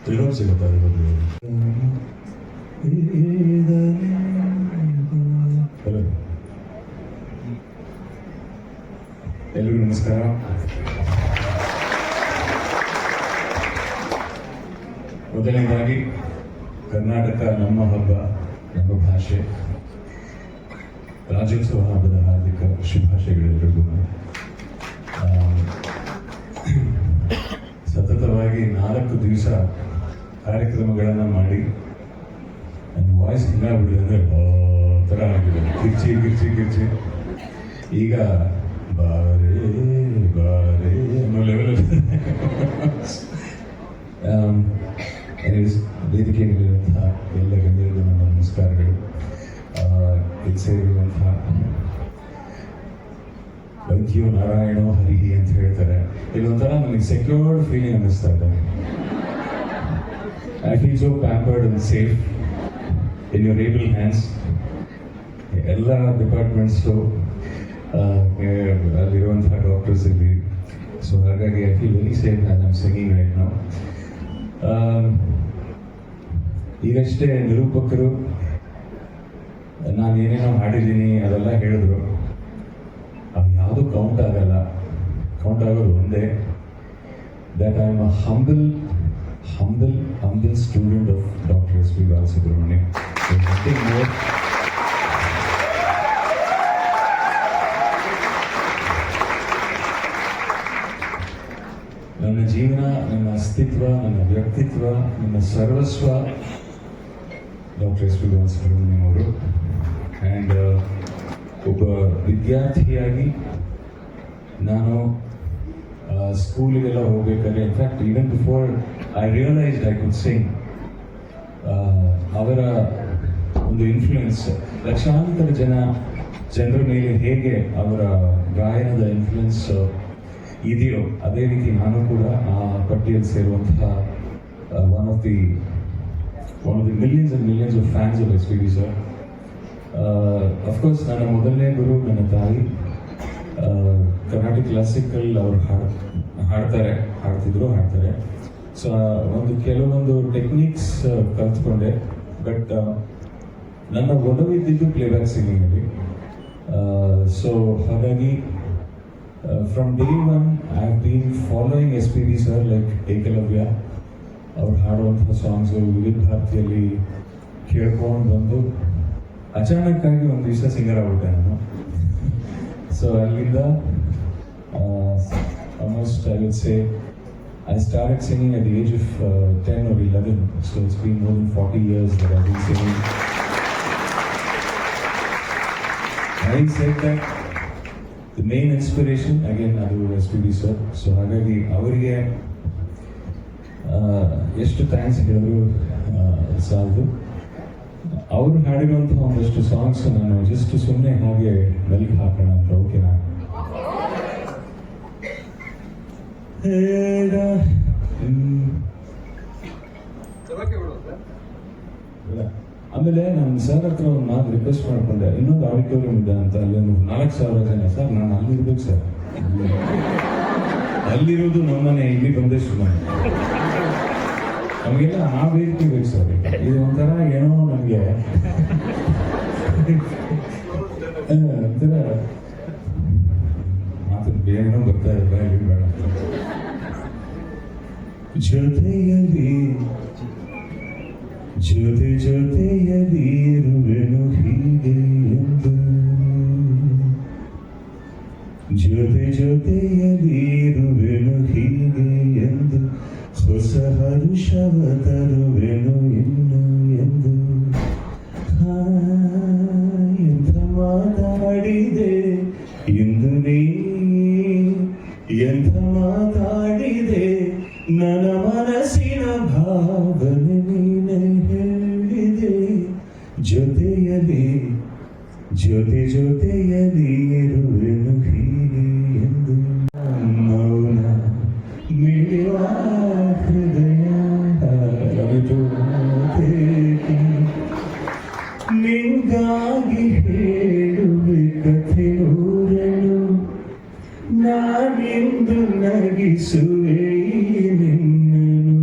ತ್ರಿಲೋಕ್ ಸಿಗುತ್ತಾ ಇರೋದು. ಎಲ್ರಿಗೂ ನಮಸ್ಕಾರ. ಮೊದಲನೇದಾಗಿ ಕರ್ನಾಟಕ ನಮ್ಮ ಹಬ್ಬ, ನಮ್ಮ ಭಾಷೆ, ರಾಜ್ಯೋತ್ಸವ ಹಬ್ಬದ ಹಾರ್ದಿಕ ಶುಭಾಶಯಗಳೆಲ್ಲರಿಗೂ. ಸತತವಾಗಿ 4 ದಿವಸ ಕಾರ್ಯಕ್ರಮಗಳನ್ನು ಮಾಡಿ ನನ್ನ ವಾಯ್ಸ್ ಹಿಂಗಾಗ್ಬಿಡಿದೆ ಅಂದರೆ ಥರ ಆಗಿದೆ, ಕಿರ್ಚಿ ಈಗ ಬಾರೇ ಬಾರೇ ಅನ್ನೋ ಲೆವೆಲಲ್ಲಿ. ವೇದಿಕೆ ಮೇಲಿರುವಂತಹ ಎಲ್ಲ ಗಣ್ಯರಿಗೂ ನನ್ನ ನಮಸ್ಕಾರಗಳು. ಇಲ್ಲಿ ಸೇರಿರುವಂತಹ ವೈದ್ಯೋ ನಾರಾಯಣೋ ಹರಿಹಿ ಅಂತ ಹೇಳ್ತಾರೆ. ಇದೊಂಥರ ನನಗೆ ಸೆಕ್ಯೂರ್ಡ್ ಫೀಲಿಂಗ್ ಅನ್ನಿಸ್ತಾ ಇದೆ. I feel so pampered and safe in your Abel hands. ಎಲ್ಲ ಡಿಪಾರ್ಟ್ಮೆಂಟ್ಸು ಅಲ್ಲಿರುವಂತಹ ಡಾಕ್ಟರ್ಸ್ ಇಲ್ಲಿ. ಸೊ ಹಾಗಾಗಿ I feel very safe as I am singing right now. ಈಗಷ್ಟೇ ನಿರೂಪಕರು ನಾನು ಏನೇನೋ ಹಾಡಿದ್ದೀನಿ ಅದೆಲ್ಲ ಹೇಳಿದ್ರು. ಅದು ಯಾವುದು ಕೌಂಟ್ ಆಗಲ್ಲ. ಕೌಂಟ್ ಆಗೋದು ಒಂದೇ, that I am a humble student of doctor S P Balasubrahmanyam. ನನ್ನ ಜೀವನ, ನನ್ನ ಅಸ್ತಿತ್ವ, ನನ್ನ ವ್ಯಕ್ತಿತ್ವ, ನನ್ನ ಸರ್ವಸ್ವ ಡಾಕ್ಟರ್ ಎಸ್ ಪಿ ಬಾಲಸುಬ್ರಹ್ಮಣ್ಯಂ ಅವರು. ಆ್ಯಂಡ್ ಒಬ್ಬ ವಿದ್ಯಾರ್ಥಿಯಾಗಿ ನಾನು ಸ್ಕೂಲಿಗೆಲ್ಲ ಹೋಗ್ಬೇಕಾದ್ರೆ, in fact even before I realised I could sing, ಅವರ ಒಂದು ಇನ್ಫ್ಲೂಯೆನ್ಸ್ ಲಕ್ಷಾಂತರ ಜನರ ಮೇಲೆ ಹೇಗೆ ಅವರ ಗಾಯನದ ಇನ್ಫ್ಲೂಯೆನ್ಸ್ ಇದೆಯೋ ಅದೇ ರೀತಿ ನಾನು ಕೂಡ ಆ ಪಟ್ಟಿಯಲ್ಲಿ ಸೇರುವಂತಹ one of the millions and millions of fans of S P B sir. Of course ನನ್ನ ಮೊದಲನೇ ಗುರು ನನ್ನ ತಾಯಿ. ಕರ್ನಾಟಕ ಕ್ಲಾಸಿಕಲ್ ಅವರು ಹಾಡ್ತಿದ್ರು. ಸೊ ಕೆಲವೊಂದು ಟೆಕ್ನಿಕ್ಸ್ ಕಲ್ತ್ಕೊಂಡೆ. ಬಟ್ ನನ್ನ ಒಲವಿದ್ದಿದ್ದು ಪ್ಲೇಬ್ಯಾಕ್ ಸಿಂಗಿಂಗಲ್ಲಿ. ಸೊ ಹಾಗಾಗಿ from day one I have been following S P B sir, like Ekalavya ಅವ್ರು ಹಾಡುವಂಥ ಸಾಂಗ್ಸು ವಿವಿಧ ಭಾರತಿಯಲ್ಲಿ ಕೇಳ್ಕೊಂಡು ಬಂದು ಅಚಾನಕ್ಕಾಗಿ ಒಂದು ದಿವಸ ಸಿಂಗರ್ ಆಗ್ಬಿಟ್ಟೆ ನಾನು. ಸೊ ಅಲ್ಲಿಂದ almost I would say I started singing at the age of 10 or 11. So it's been more than 40 years that I've been singing. Having said that, the main inspiration again adu SPB sir. So ಹಾಗಾಗಿ ಅವರಿಗೆ ಎಷ್ಟು thanks ಹೇಳಿದ್ರು ಸಾಲದು. ಅವರು ಹಾಡಿರುವಂತಹ ಒಂದಷ್ಟು songs ನಾನು just ಸುಮ್ಮನೆ ಹಾಗೆ ಮೆಲ್ಗೆ ಹಾಕೋಣ ಅಂತ. ಓಕೆನಾ? ಆಮೇಲೆ ನಾನು ಸರ್ ಹತ್ರ ಒಂದು ಮಾತು ರಿಕ್ವೆಸ್ಟ್ ಮಾಡ್ಕೊಂಡೆ, ಇನ್ನೊಂದು ಆಡಿಟೋರಿಯಂ ಇದೆ ಅಂತ, ಅಲ್ಲಿ ಒಂದು 4,000 ಜನ. ಸರ್ ನಾನು ಅಲ್ಲಿರ್ಬೇಕು ಸರ್, ಅಲ್ಲಿರೋದು ನಮ್ಮನೆ, ಇಲ್ಲಿ ಬಂದಷ್ಟು ಮನೆ, ನಮಗೆಲ್ಲ ಆ ವೇದಿಕೆ ಬೇಕು ಸರ್. ಇದು ಒಂಥರ ಏನೋ ನನಗೆ ಒಂಥರ ಮಾತು ಬೇಗನೂ ಬರ್ತಾ ಇದೆ, ಬೇಡ. ಜೊತೆಯಲಿ ಇರುವೆನು ಹೀಗೆ ಎಂದು, ಜೊತೆಯಲಿ ಇರುವೆನು ಹೀಗೆ ಎಂದು, ಹೊಸ ಹರುಷವ ತರುವೆನು ಇನ್ನು ಎಂದು. ಎಂಥ ಮಾತಾಡಿದೆ ಇಂದು ನೀ, ಎಂಥ ಮಾತಾಡಿದೆ ನನ್ನ ಮನಸ್ಸಿನ ಭಾವನೆ ನೀನೆ ಹೇಳಿದೆ. ಜೊತೆಯಲಿ ಇರುವೆನು ಹೀಗೆ ಎಂದು. ಮೌನ ಮಿಡಿಯುವ ಹೃದಯ ನಿಂಗಾಗಿ ಹೇಳುವೆ ಕಥೆ ನೂರನು, ನಾನಿಂದು ನಗಿಸುವೆ ನಿನ್ನನು.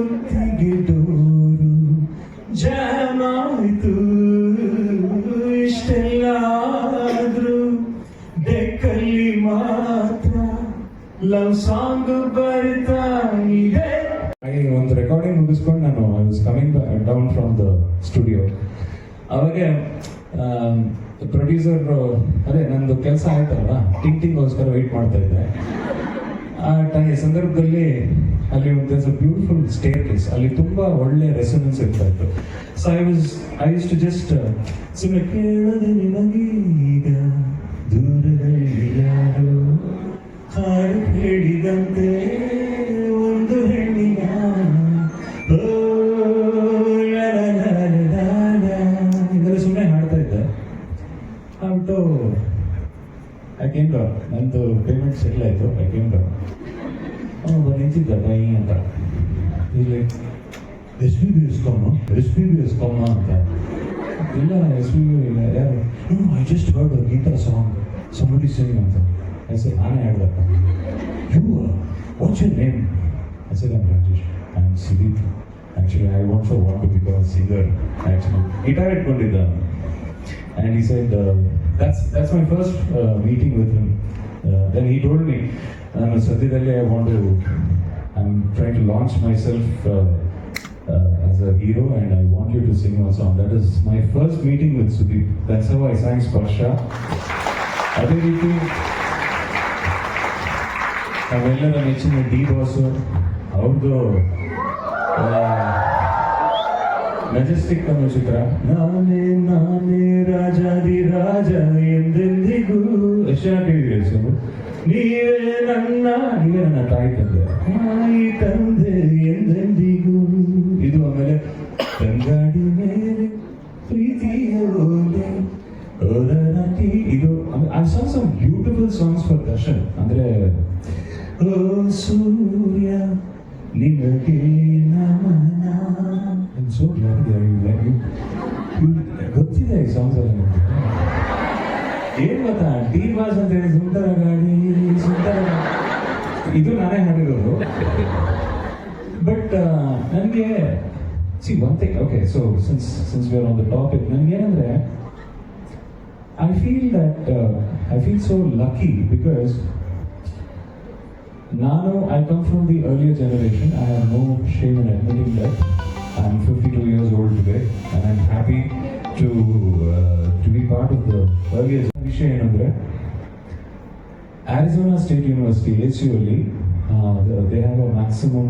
ಮುತ್ತಿಗೆ ಡೋರು ಜಾಮಾಯ್ತು ಇಷ್ಟೆಲ್ಲಾದ್ರೂ ಬೆಕ್ಕಲ್ಲಿ ಮಾತ್ರ ಲವ್ ಸಾಂಗ್ ಬರ್ತಾ ಇದೆ. ಒಂದು ರೆಕಾರ್ಡಿಂಗ್ ಮುಗಿಸ್ಕೊಂಡು ನಾನು I was coming down from the studio. ಅವಾಗೆ ಪ್ರೊಡ್ಯೂಸರ್ ಅದೇ ನಂದು ಕೆಲಸ ಆಯ್ತಲ್ವ, ಟಿಂಗ್ಗೋಸ್ಕರ ವೆಯ್ಟ್ ಮಾಡ್ತಾ ಇದ್ದೆ. ಆ ಸಂದರ್ಭದಲ್ಲಿ ಅಲ್ಲಿ ಒಂದು ಬ್ಯೂಟಿಫುಲ್ ಸ್ಟೇರ್ ಕೇಸ್, ಅಲ್ಲಿ ತುಂಬಾ ಒಳ್ಳೆ ರೆಸೊನೆನ್ಸ್ ಇರ್ತಾ ಇತ್ತು. So I use to just ಸುಮ್ಮನೆ ಕೇಳದೆ ನಿನಗೀಗ ದೂರದಲ್ಲಿ ಯಾರು ಹಾಡು ಹೇಳಿದಂತೆ ಒಂದು ಹೆಣ್ಣಿನ ಇದೆಲ್ಲ ಸುಮ್ಮನೆ ಹಾಡ್ತಾ ಇದ್ದೆ. ಆಗ್ಬಿಟ್ಟು ಯಾಕೇಂದ್ರ ನಂದು ಪೇಮೆಂಟ್ ಸೆಟ್ಲ್ ಆಯಿತು. ಯಾಕೇಂದ್ರ ನಿಂತಿದ್ದ ಬೈ ಅಂತ ಇಲ್ಲಿ SPB ಇಸ್ಕೊಮ್ಮ ಅಂತ. ಇಲ್ಲ SPB ಇಲ್ಲ, ಯಾರು I just heard Geetha song somebody sing ಅಂತ. I said, ನಾನೇ ಹೇಳ್ದಪ್ಪ. What's your name? I said, I'm Rajesh. I'm Sudeep. Actually, I also want to become a singer. Actually, guitar ಇಟ್ಕೊಂಡಿದ್ದ. And he said, that's my first meeting with him. Then he told me, ಸದ್ಯದಲ್ಲಿ I'm trying to launch myself as a hero and I want you to sing a song. That is my first meeting with Sudeep. That's how I sang Sparsha. ಅದೇ ರೀತಿ ನಾವೆಲ್ಲರ ನೆಚ್ಚಿನ D boss ಅವ್ರದ್ದು Majestic ಅನ್ನೋ ಚಿತ್ರ. ನಾನೇ ರಾಜಾದಿ ರಾಜ ಎಂದೆಂದಿಗೂ ಎಷ್ಟು ಕೇಳಿದ್ರಿ sir? ನೀವೇ ನನ್ನ ತಾಯಿ ತಂದೆ ಎಂದೆಂದಿಗೂ. ಇದು ಆಮೇಲೆ ತಂಗಾಡಿ ಮೇಲೆ ಪ್ರೀತಿಯ ಇದು I song some beautiful songs for Darshan. ಅಂದ್ರೆ ಓ ಸೂರ್ಯ ನಿನಗೆ ನಮನ. ಸೊ ಗೊತ್ತಿದೆ ಈ ಸಾಂಗ್ಸ್ ಎಲ್ಲ ನಿಮಗೆ. ಏನ್ ಗೊತ್ತಾ, ಡಿ ಬಾಸ್ ಅಂತ ಹೇಳಿ ಸುಂದರ ಗಾಡಿ ಇದು ನಾನೇ ಹಾಡಿರೋದು. ಬಟ್ ನನಗೆ one thing, okay, so since we are on the topic, ನನಗೇನಂದ್ರೆ I feel so lucky because now I come from the earlier generation. I have no shame in admitting that. I'm 52 years old today and I'm happy to be part of the earlier generation. Arizona State University, ASU, they have a maximum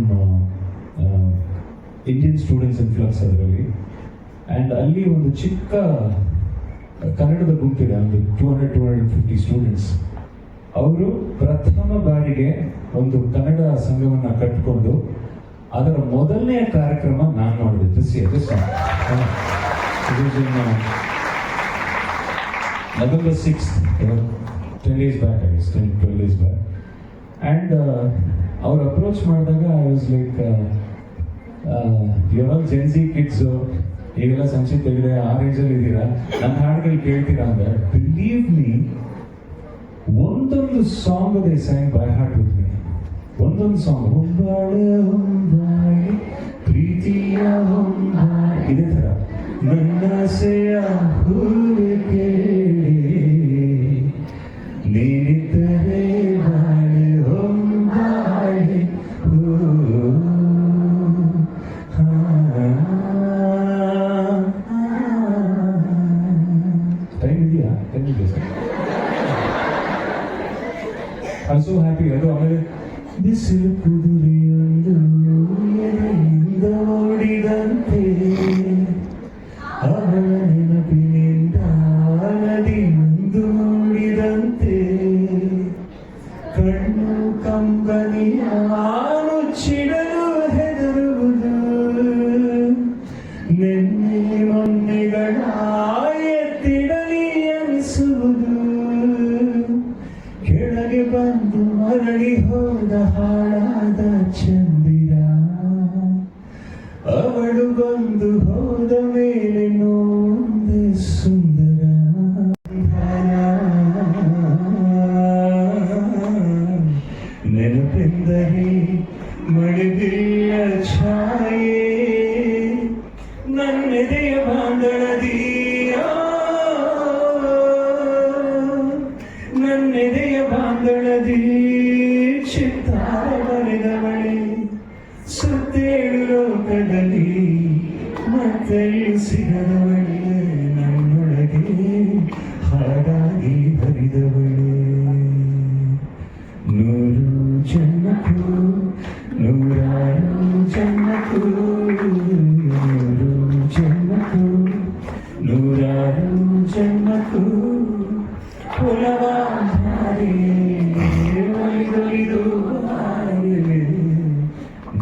Indian students influx adರಲ್ಲಿ. And ಅಲ್ಲಿ ಒಂದು ಚಿಕ್ಕ ಕನ್ನಡದ ಗುಂಪಿದೆ, ಒಂದು 200-250 students. ಅವರು ಪ್ರಥಮ ಬಾರಿಗೆ ಒಂದು ಕನ್ನಡ ಸಂಘವನ್ನ ಕಟ್ಟಿಕೊಂಡು ಅದರ ಮೊದಲನೆಯ ಕಾರ್ಯಕ್ರಮ ನಾನು ಮಾಡಿದೆ. November 6th, 10 days back, I guess, 10-12 days back. And ಅವ್ರು ಅಪ್ರೋಚ್ ಮಾಡಿದಾಗ I was like, you're all Gen Z kids, ಈಗೆಲ್ಲ ಸಂಚಿತ್ ತೆಗೆದೆ ಆ ರೇಂಜಲ್ಲಿ ಇದ್ದೀರಾ, ನನ್ನ ಹಾಡುಗಳು ಕೇಳ್ತೀರಾ ಅಂದ್ರೆ, ಬಿಲೀವ್ ಮೀ, ಒಂದೊಂದು song they sang by heart with me. ಒಂದೊಂದು ಸಾಂಗ್ ಹೊಂಬಾಳೆ ಪ್ರೀತಿಯ ಹೊಂಬಾಳೆ, ಇದೇ ಥರ ನನ್ನಾಸೆಯ ಹೂವೆ ಕೇಳಿ ನೀನಿದ್ದರೆ ಬಾಳೆ ಹೊಂಬಾಳೆ I'm so happy. ಅದು ಆಮೇಲೆ ಬಿಸಿಲು ಕುದುರೆಯೊಂದು ಎದೆಯಿಂದ ಓಡಿದಂತೆ, ಅವಳ ನೆನಪಿನಿಂದ ನದಿ ಮುಂದು ಮೂಡಿದಂತೆ, ಕಣ್ಣು ಕಂಬನಿಯ ಮುಚ್ಚಿಡಲು ಹೆದರುವುದು, ನಿನ್ನೆ ಮೊನ್ನೆಗಳ ಎತ್ತಿಡಲಿ ಅನಿಸುವುದು, ಕೆಳಗೆ ಬಂದು ಮರಳಿ ಹೋದ ಹಾಳಾದ ಚಂದಿರ, ಅವಳು ಬಂದು ಹೋದ ಮೇಲೆ ನೋಂದೆ ಸುಂದರ, ನೆನಪೆಂದರೆ ಮಳೆಬಿಲ್ಲ ಛಾಯ ಮೂವತ್ತೇಳು ಲೋಕದಲ್ಲಿ ಮತ್ತೆಯೂ ಸಿಗದವಳೆ ನನ್ನೊಳಗೆ ಹಾಡಾಗಿ ಹರಿದವಳೆ. ನೂರು ಜನ್ಮಕ್ಕೂ ನೂರಾರು ಜನ್ಮಕ್ಕೂ ನೂರು ಜನ್ಮಕ್ಕೂ ನೂರಾರು ಜನ್ಮಕ್ಕೂ ಕುಲವಾಧಾರೆ ಒಲಿದೊಲಿದು ಹಾರಿವೆ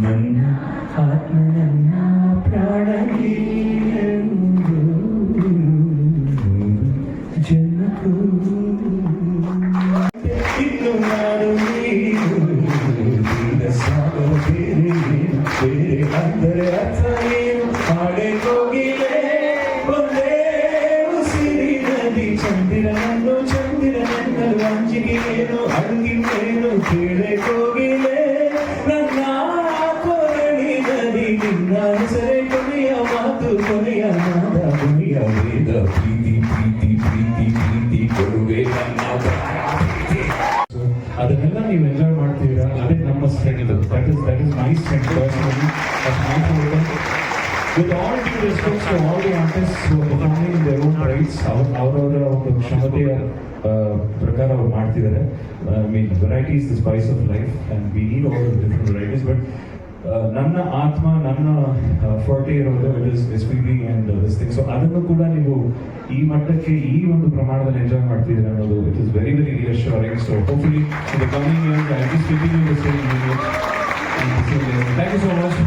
ನನ್ನ ಆತ್ಮ ನನ್ನ ಪ್ರಾಣವೇ ಎಂದು ಜನ್ಮಕ್ಕೂ ಇನ್ನು ನಾನು ನೀನು ಸಾಗರ ಬೇರೆ ಬೇರೆ ಅಂದರೆ ಅರ್ಥ ಏನು ಹಾಡೆ ಕೋಗಿಲೆ ಒಂದೇ ಉಸಿರಿನಲ್ಲಿ ಚಂದಿರನನ್ನು ಚಂದಿರನೆನ್ನಲು ಅಂಜಿಗೆ ಏನು ಅಡುಗಿನೇನು ಕೇಳೆ ಕೋಗಿಲೆ ನನ್ನ ಕೊರಳಿನಲ್ಲಿ ನಿನ್ನ ಹೆಸರೇ ಕೊನೆಯ ಮಾತು ಕೊನೆಯ ನಾದ ಕೊನೆಯ ವೇದ ಪ್ರೀತಿ ಪ್ರೀತಿ ಪ್ರೀತಿ ಪ್ರೀತಿ ಕೊಡುವೆ ನನ್ನ ಅದನ್ನೆಲ್ಲ ನೀವು ಎಂಜಾಯ್ ಮಾಡ್ತೀರಾ, ಅದೇ ನಮ್ಮ strength. That is my strength personally. With all due respect to all the artists who are performing in their own rights, ಅವರವರ ಒಂದು ಕ್ಷಮತೆಯ ಪ್ರಕಾರ ಅವ್ರು ಮಾಡ್ತಿದ್ದಾರೆ. I mean variety is the spice of life and we need all different varieties. But ನನ್ನ ಆತ್ಮ ನನ್ನ forte ಇರೋದು it is S P B and this thing. So ಅದನ್ನು ಕೂಡ ನೀವು ಈ ಮಟ್ಟಕ್ಕೆ ಈ ಒಂದು ಪ್ರಮಾಣದಲ್ಲಿ ಎಂಜಾಯ್ ಮಾಡ್ತಿದ್ದೀರಾ ಅನ್ನೋದು it is very very reassuring. So hopefully in the coming years I will be speaking in the same language. Thank you so much.